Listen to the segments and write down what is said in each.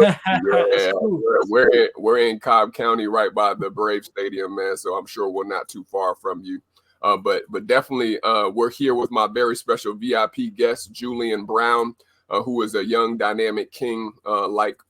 That's Yeah, cool. we're in Cobb County, right by the Brave Stadium, man. So I'm sure we're not too far from you. But definitely, we're here with my very special VIP guest, Julian Brown, who is a young dynamic king, like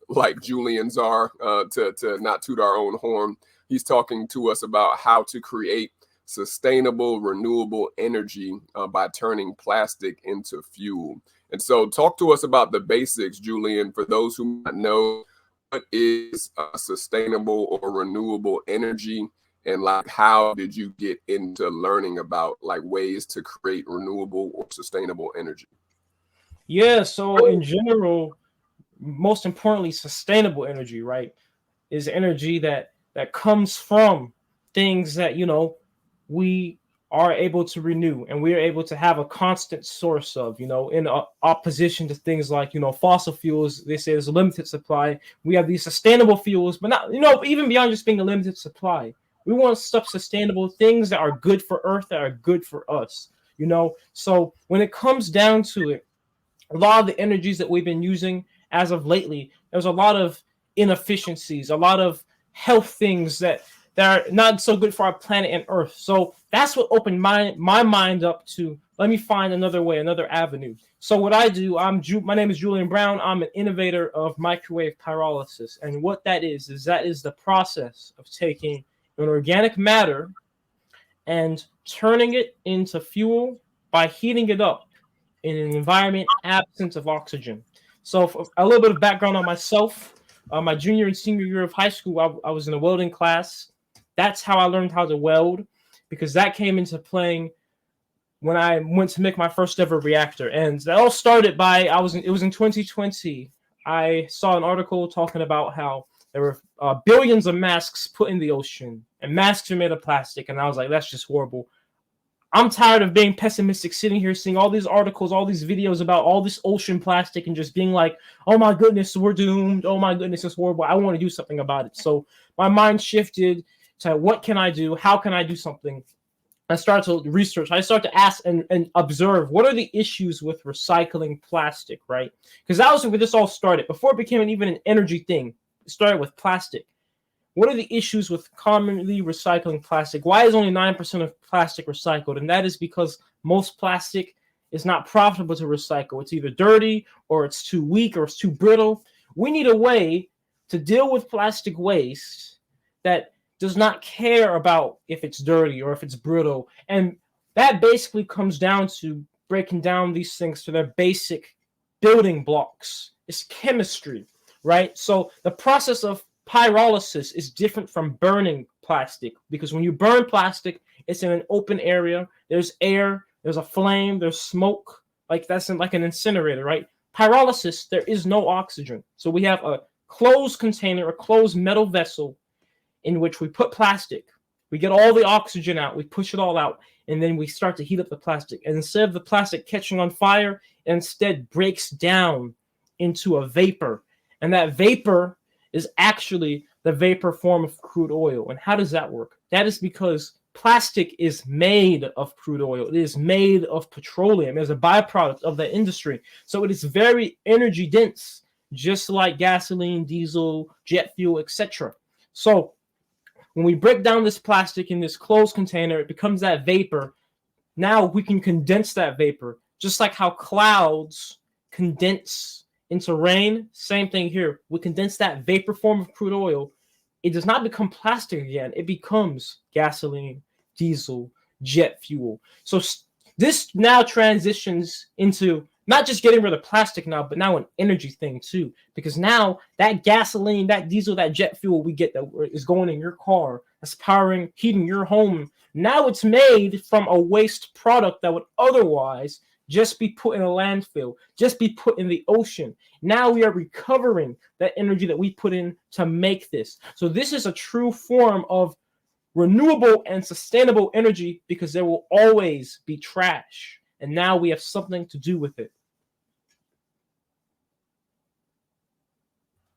Julians are. To not toot our own horn, he's talking to us about how to create sustainable, renewable energy by turning plastic into fuel. And so, talk to us about the basics, Julian, for those who might know what is sustainable or renewable energy, and like how did you get into learning about like ways to create renewable or sustainable energy? Yeah, so in general, most importantly, sustainable energy, right, is energy that comes from things that we are able to renew and we are able to have a constant source of, in opposition to things like fossil fuels. They say there's a limited supply. We have these sustainable fuels, but not even beyond just being a limited supply. We want stuff sustainable, things that are good for Earth, that are good for us. So when it comes down to it, a lot of the energies that we've been using as of lately, there's a lot of inefficiencies, a lot of health things that are not so good for our planet and Earth. So that's what opened my mind up to, let me find another way, another avenue. So what I do, my name is Julian Brown. I'm an innovator of microwave pyrolysis, and what that is the process of taking an organic matter and turning it into fuel by heating it up in an environment absent of oxygen. So for a little bit of background on myself, my junior and senior year of high school, I was in a welding class. That's how I learned how to weld, because that came into playing when I went to make my first ever reactor. And that all started by, it was in 2020. I saw an article talking about how there were billions of masks put in the ocean, and masks are made of plastic. And I was like, that's just horrible. I'm tired of being pessimistic, sitting here seeing all these articles, all these videos about all this ocean plastic, and just being like, oh my goodness, we're doomed. Oh my goodness, it's horrible. I want to do something about it. So my mind shifted to what can I do? How can I do something? I started to research. I started to ask and observe, what are the issues with recycling plastic, right? Because that was where this all started. Before it became even an energy thing, it started with plastic. What are the issues with commonly recycling plastic? Why is only 9% of plastic recycled? And that is because most plastic is not profitable to recycle. It's either dirty, or it's too weak, or it's too brittle. We need a way to deal with plastic waste that does not care about if it's dirty or if it's brittle. And that basically comes down to breaking down these things to their basic building blocks. It's chemistry, right? So the process of pyrolysis is different from burning plastic, because when you burn plastic, it's in an open area. There's air, there's a flame, there's smoke. Like that's like an incinerator, right? Pyrolysis, there is no oxygen. So we have a closed container, a closed metal vessel in which we put plastic. We get all the oxygen out, we push it all out, and then we start to heat up the plastic. And instead of the plastic catching on fire, it instead breaks down into a vapor. And that vapor is actually the vapor form of crude oil. And how does that work? That is because plastic is made of crude oil. It is made of petroleum as a byproduct of the industry. So it is very energy dense, just like gasoline, diesel, jet fuel, etc. So when we break down this plastic in this closed container, it becomes that vapor. Now we can condense that vapor, just like how clouds condense into rain. Same thing here. We condense that vapor form of crude oil. It does not become plastic again. It becomes gasoline, diesel, jet fuel. So this now transitions into not just getting rid of plastic now, but now an energy thing too. Because now that gasoline, that diesel, that jet fuel we get that is going in your car, that's powering, heating your home, now it's made from a waste product that would otherwise just be put in a landfill, just be put in the ocean. Now we are recovering that energy that we put in to make this. So this is a true form of renewable and sustainable energy, because there will always be trash. And now we have something to do with it.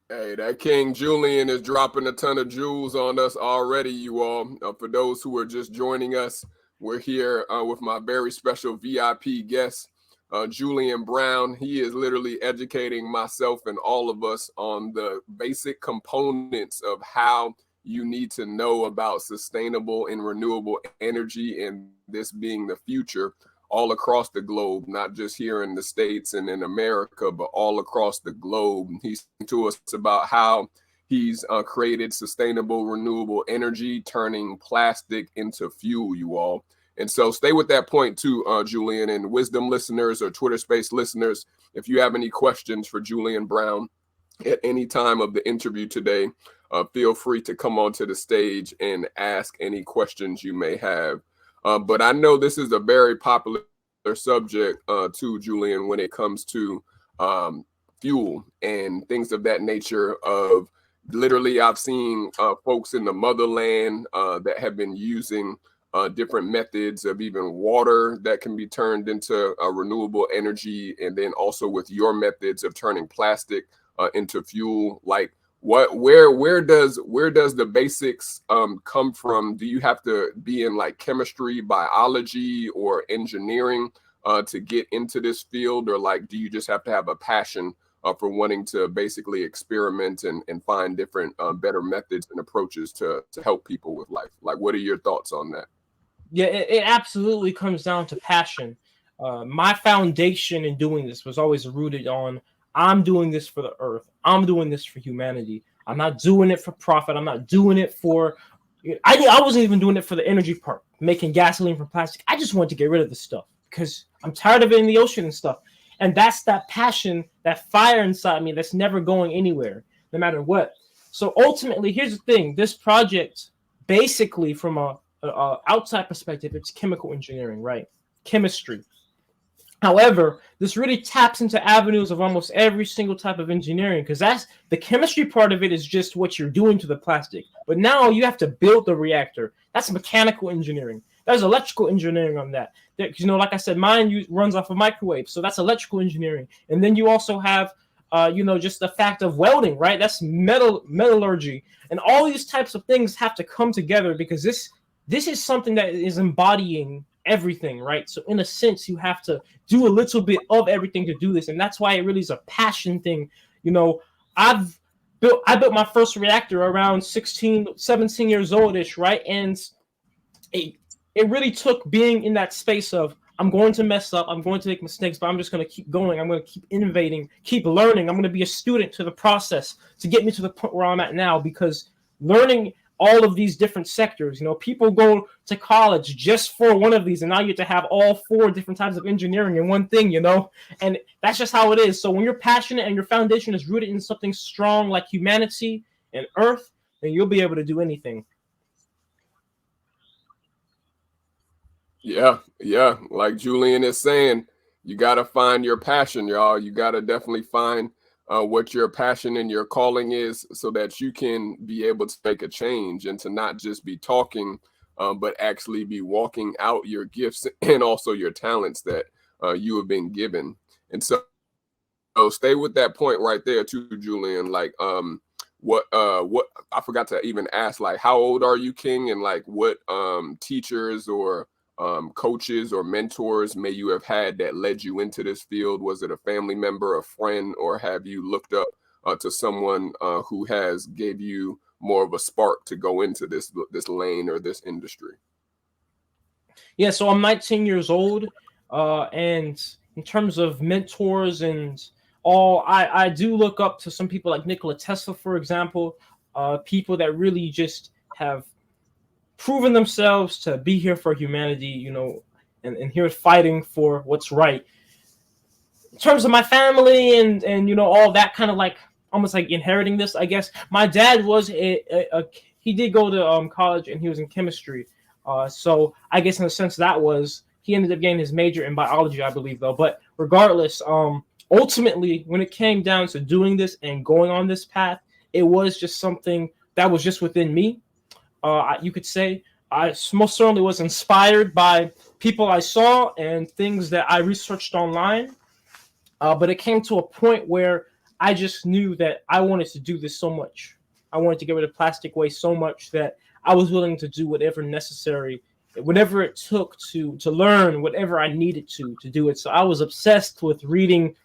Hey, that King Julian is dropping a ton of jewels on us already, you all. For those who are just joining us, we're here with my very special VIP guest, Julian Brown. He is literally educating myself and all of us on the basic components of how you need to know about sustainable and renewable energy, and this being the future all across the globe, not just here in the States and in America, but all across the globe. He's talking to us about how he's created sustainable, renewable energy, turning plastic into fuel, you all. And so stay with that point too, Julian, and Wisdom listeners or Twitter Space listeners, if you have any questions for Julian Brown at any time of the interview today, feel free to come onto the stage and ask any questions you may have. But I know this is a very popular subject too, Julian, when it comes to fuel and things of that nature. Of literally, I've seen folks in the motherland that have been using different methods of even water that can be turned into renewable energy, and then also with your methods of turning plastic into fuel. Like, where does the basics come from? Do you have to be in like chemistry, biology, or engineering to get into this field, or like do you just have to have a passion for wanting to basically experiment and find different better methods and approaches to help people with life? Like, what are your thoughts on that? Yeah, it absolutely comes down to passion. My foundation in doing this was always rooted on, I'm doing this for the earth. I'm doing this for humanity. I'm not doing it for profit. I'm not doing it for, I wasn't even doing it for the energy part, making gasoline from plastic. I just wanted to get rid of the stuff because I'm tired of it in the ocean and stuff. And that's that passion, that fire inside me that's never going anywhere, no matter what. So ultimately, here's the thing. This project, basically from a outside perspective, it's chemical engineering, right? Chemistry. However, this really taps into avenues of almost every single type of engineering, because that's the chemistry part of it is just what you're doing to the plastic. But now you have to build the reactor. That's mechanical engineering. There's electrical engineering on that. You know, like I said, mine runs off of microwaves, so that's electrical engineering. And then you also have, just the fact of welding, right? That's metallurgy, and all these types of things have to come together because this is something that is embodying everything, right? So in a sense, you have to do a little bit of everything to do this. And that's why it really is a passion thing. You know, I built my first reactor around 16, 17 years oldish, right? And it really took being in that space of, I'm going to mess up, I'm going to make mistakes, but I'm just going to keep going. I'm going to keep innovating, keep learning. I'm going to be a student to the process to get me to the point where I'm at now, because learning all of these different sectors, people go to college just for one of these, and now you get to have all 4 different types of engineering in one thing, and that's just how it is. So when you're passionate and your foundation is rooted in something strong like humanity and earth, then you'll be able to do anything. Yeah. Like Julian is saying, you got to find your passion, y'all. You got to definitely find what your passion and your calling is, so that you can be able to make a change and to not just be talking, but actually be walking out your gifts and also your talents that you have been given. And so stay with that point right there too, Julian. Like, what I forgot to even ask, like, how old are you, King? And like, what teachers or coaches or mentors may you have had that led you into this field? Was it a family member, a friend, or have you looked up to someone who has gave you more of a spark to go into this lane or this industry? Yeah, so I'm 19 years old, and in terms of mentors and all, I do look up to some people like Nikola Tesla, for example, people that really just have proven themselves to be here for humanity, and here fighting for what's right. In terms of my family and all that kind of like almost like inheriting this, I guess. My dad was he did go to college and he was in chemistry. So I guess in a sense he ended up getting his major in biology, I believe, though. But regardless, ultimately, when it came down to doing this and going on this path, it was just something that was just within me. You could say I most certainly was inspired by people I saw and things that I researched online. But it came to a point where I just knew that I wanted to do this so much. I wanted to get rid of plastic waste so much that I was willing to do whatever necessary whatever it took to learn whatever I needed to do it. So I was obsessed with reading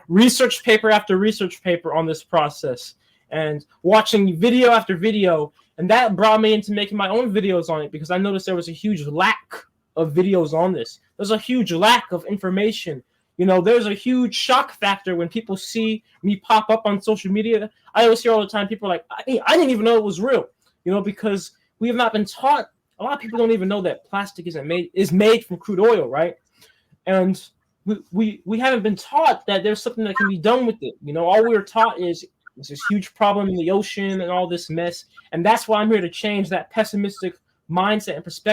research paper after research paper on this process and watching video after video. And that brought me into making my own videos on it because I noticed there was a huge lack of videos on this. There's a huge lack of information. You know, there's a huge shock factor when people see me pop up on social media. I always hear all the time people are like, I didn't even know it was real, you know, because we have not been taught. A lot of people don't even know that plastic is made from crude oil, right? And we haven't been taught that there's something that can be done with it. You know, all we were taught is there's this huge problem in the ocean and all this mess. And that's why I'm here to change that pessimistic mindset and perspective